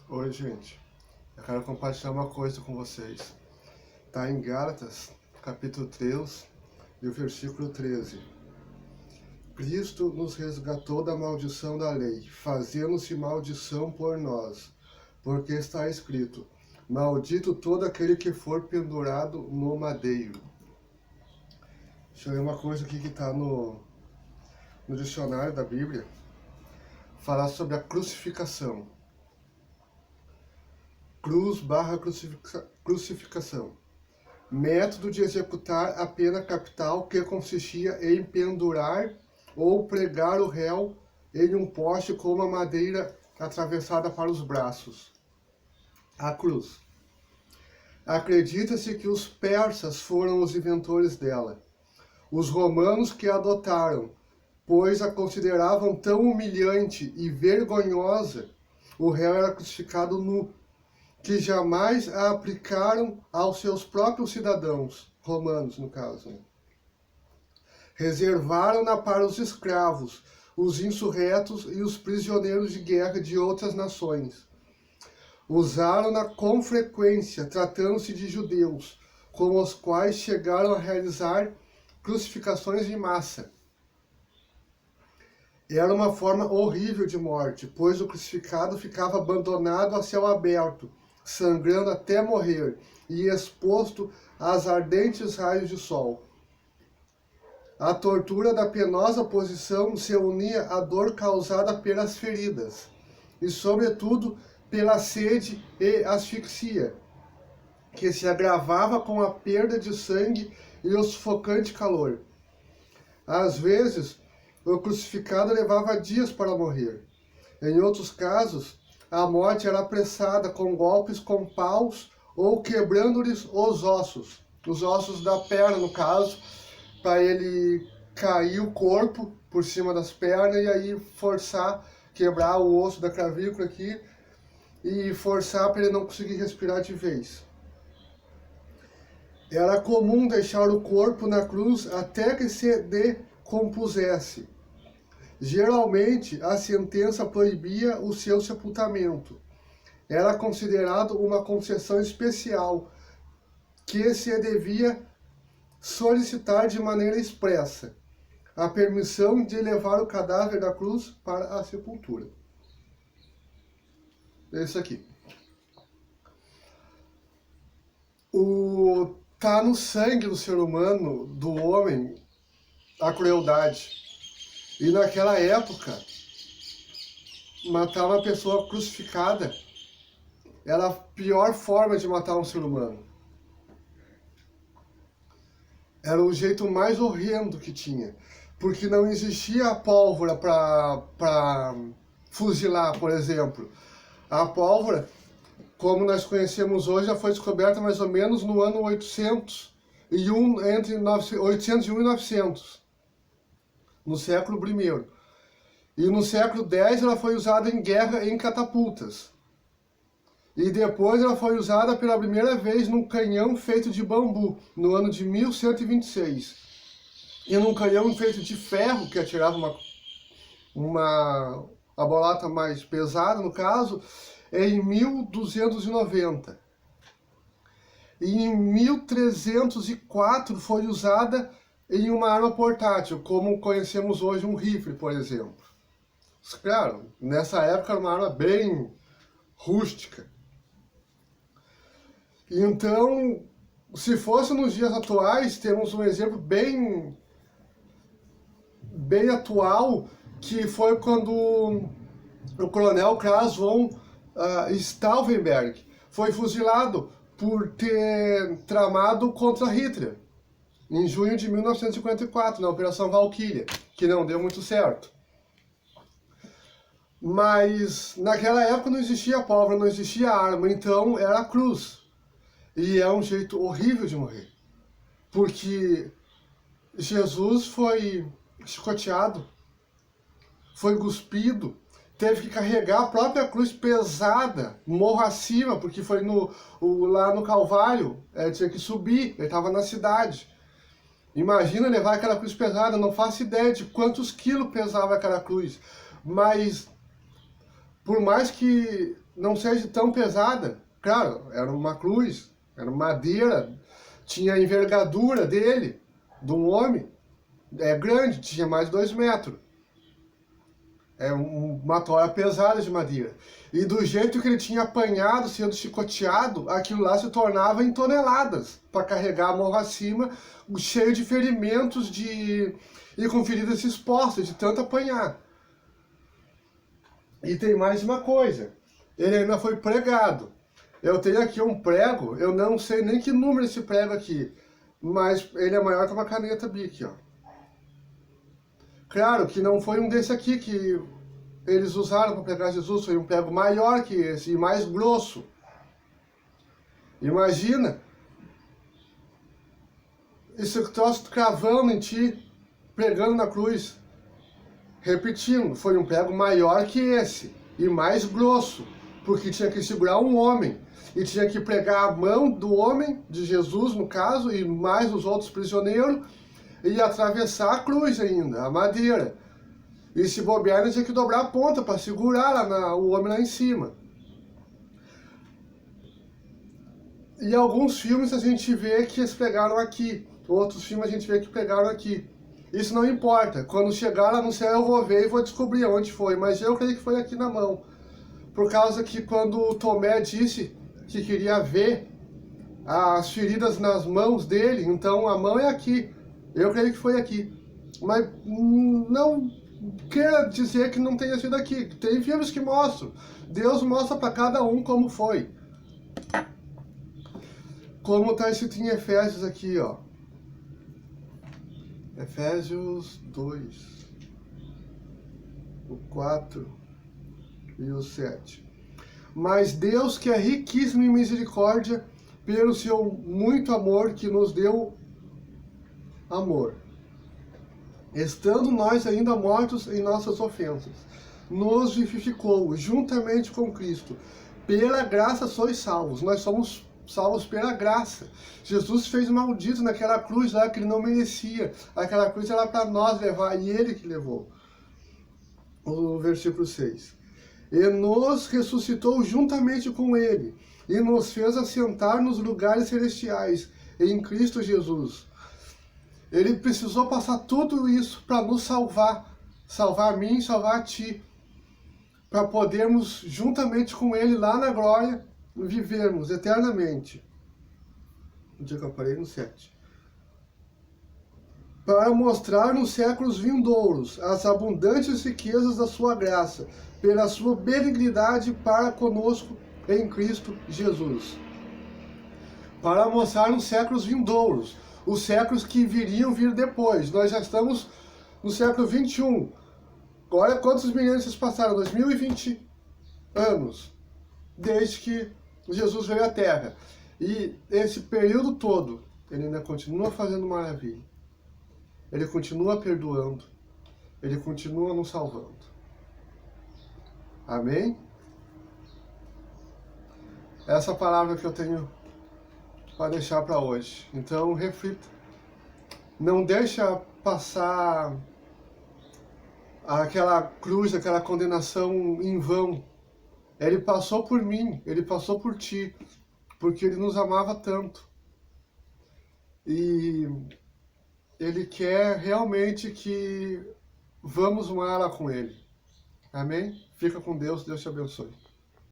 Oi, gente. Eu quero compartilhar uma coisa com vocês. Está em Gálatas, capítulo 3, e o versículo 13. Cristo nos resgatou da maldição da lei, fazendo-se maldição por nós, porque está escrito: maldito todo aquele que for pendurado no madeiro. Deixa eu ler uma coisa aqui que está no dicionário da Bíblia. Falar sobre a crucificação. Cruz/crucificação. Método de executar a pena capital que consistia em pendurar ou pregar o réu em um poste com uma madeira atravessada para os braços. A cruz. Acredita-se que os persas foram os inventores dela. Os romanos que a adotaram, pois a consideravam tão humilhante e vergonhosa, o réu era crucificado nu, que jamais a aplicaram aos seus próprios cidadãos, romanos no caso. Reservaram-na para os escravos, os insurretos e os prisioneiros de guerra de outras nações. Usaram-na com frequência, tratando-se de judeus, com os quais chegaram a realizar crucificações em massa. Era uma forma horrível de morte, pois o crucificado ficava abandonado a céu aberto, sangrando até morrer e exposto às ardentes raios de sol. A tortura da penosa posição se unia à dor causada pelas feridas e, sobretudo, pela sede e asfixia, que se agravava com a perda de sangue e o sufocante calor. Às vezes, o crucificado levava dias para morrer. Em outros casos, a morte era apressada com golpes com paus ou quebrando-lhes os ossos da perna, no caso, para ele cair o corpo por cima das pernas e aí forçar, quebrar o osso da clavícula aqui e forçar para ele não conseguir respirar de vez. Era comum deixar o corpo na cruz até que se decompusesse. Geralmente, a sentença proibia o seu sepultamento. Era considerado uma concessão especial que se devia solicitar de maneira expressa a permissão de levar o cadáver da cruz para a sepultura. É isso aqui. Tá no sangue do ser humano, do homem, a crueldade. E naquela época, matar uma pessoa crucificada era a pior forma de matar um ser humano. Era o jeito mais horrendo que tinha. Porque não existia a pólvora para fuzilar, por exemplo. A pólvora, como nós conhecemos hoje, já foi descoberta mais ou menos no ano 801, entre 801 e 900. No século I. E no século X ela foi usada em guerra em catapultas. E depois ela foi usada pela primeira vez num canhão feito de bambu, no ano de 1126. E num canhão feito de ferro, que atirava a bolata mais pesada, no caso, em 1290. E em 1304 foi usada em uma arma portátil, como conhecemos hoje um rifle, por exemplo. Claro, nessa época era uma arma bem rústica. Então, se fosse nos dias atuais, temos um exemplo bem atual, que foi quando o coronel Klaus von Stauffenberg foi fuzilado por ter tramado contra Hitler, em junho de 1954, na Operação Valkyria, que não deu muito certo. Mas naquela época não existia pólvora, não existia arma, então era a cruz. E é um jeito horrível de morrer. Porque Jesus foi chicoteado, foi cuspido, teve que carregar a própria cruz pesada, morro acima, porque foi lá no Calvário, tinha que subir, ele estava na cidade. Imagina levar aquela cruz pesada, não faço ideia de quantos quilos pesava aquela cruz. Mas, por mais que não seja tão pesada. Claro, era uma cruz, era madeira, tinha a envergadura dele, de um homem, é grande, tinha mais de 2 metros. É uma tora pesada de madeira. E do jeito que ele tinha apanhado, sendo chicoteado, aquilo lá se tornava em toneladas, para carregar a mão acima, cheio de ferimentos e com feridas expostas, de tanto apanhar. E tem mais uma coisa, ele ainda foi pregado. Eu tenho aqui um prego, eu não sei nem que número esse prego aqui, mas ele é maior que uma caneta Bic, ó. Claro que não foi um desse aqui que eles usaram para pregar Jesus, foi um prego maior que esse e mais grosso. Imagina, esse troço cravando em ti, pregando na cruz. Repetindo, foi um prego maior que esse e mais grosso, porque tinha que segurar um homem e tinha que pregar a mão do homem, de Jesus no caso, e mais os outros prisioneiros, e atravessar a cruz ainda, a madeira. E se bobear, ele tinha que dobrar a ponta para segurar o homem lá em cima. E alguns filmes a gente vê que eles pegaram aqui, outros filmes a gente vê que pegaram aqui. Isso não importa, quando chegar lá no céu eu vou ver e vou descobrir onde foi, mas eu creio que foi aqui na mão. Por causa que quando Tomé disse que queria ver as feridas nas mãos dele, então a mão é aqui. Eu creio que foi aqui. Mas não quer dizer que não tenha sido aqui. Tem filmes que mostram. Deus mostra para cada um como foi. Como está escrito em Efésios aqui, ó. Efésios 2, o 4 e o 7. Mas Deus, que é riquíssimo em misericórdia, pelo seu muito amor que nos deu amor, estando nós ainda mortos em nossas ofensas, nos vivificou juntamente com Cristo. Pela graça sois salvos. Nós somos salvos pela graça. Jesus fez maldito naquela cruz lá que ele não merecia. Aquela cruz era para nós levar, e ele que levou. O versículo 6. E nos ressuscitou juntamente com ele, e nos fez assentar nos lugares celestiais, em Cristo Jesus. Ele precisou passar tudo isso para nos salvar. Salvar a mim, salvar a ti. Para podermos, juntamente com ele, lá na glória, vivermos eternamente. O dia que eu parei no 7. Para mostrar nos séculos vindouros as abundantes riquezas da sua graça, pela sua benignidade para conosco em Cristo Jesus. Para mostrar nos séculos vindouros, os séculos que viriam vir depois. Nós já estamos no século 21. Olha quantos milênios passaram, 2020 anos, desde que Jesus veio à Terra. E esse período todo, ele ainda continua fazendo maravilha. Ele continua perdoando. Ele continua nos salvando. Amém? Essa palavra que eu tenho para deixar para hoje. Então, reflita. Não deixa passar aquela cruz, aquela condenação em vão. Ele passou por mim, ele passou por ti, porque ele nos amava tanto. E ele quer realmente que vamos morar lá com ele. Amém? Fica com Deus, Deus te abençoe.